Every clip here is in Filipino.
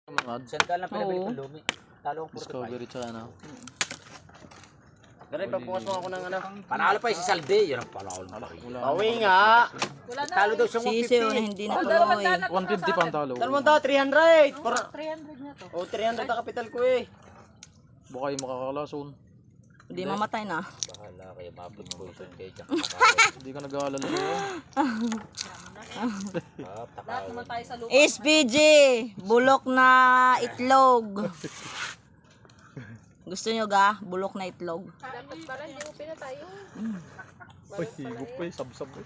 Sandal na pinabili ko lumi. Talo ang 45. Discovery tsaka ano. Ganun, pagbukas mo ako ng ano. Panalo pa yung si Salde. Yan ang panalo na rin. Bawi nga. Talo daw siyang Sisiw na 150. hindi natuloy. 150 pang talo. Dalawang tao, 300. 300 na to. Oh, 300 ang kapital ko eh. Baka yung makakalason. Hindi mamatay na. Bahala kayo, mapod poison kayo dyan. Hindi ka nag-aalala na yun. Lahat naman tayo sa lupa. SPG, bulok na itlog. Gusto nyo ga? Bulok na itlog. Dapat pala hindi mo pinatay yun. Ay, higop pa eh. Sab-sab eh.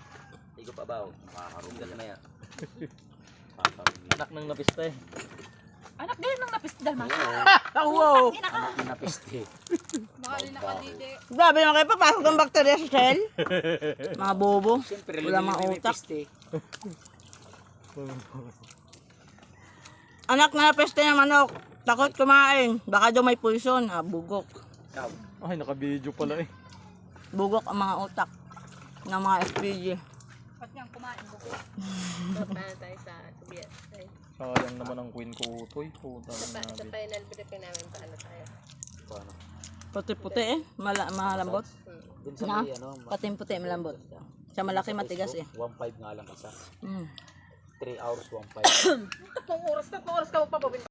Hindi ko pa ba? Makakarungan na yan. Anak ng napista eh. Anak din ng napisdal man. Wow! Anak na napiste. Baka din nakadidi. Grabe na kayo papasok ng bakterya sa cell. Mga bobo. Siyempre, Wala mga may utak. piste. Anak na peste ng manok. Takot kumain. Baka daw may poison. Bugok. Ay, naka-video pala eh. Bugok ang mga utak ng mga SPG. Ba't niyang kumain buko? Paano tayo sa Soviet? Sayang naman ang queen ko utoy. Puta Sa na nabi. final briefing namin paano tayo? Paano? Puti-puti eh. Malambot. Dun sa Na? may ano. Patim-puti, malambot. Sa malaki matigas eh. 1.5 nga lang isa. Mm. 3 hours, 1.5. 3 oras ka magpapabili.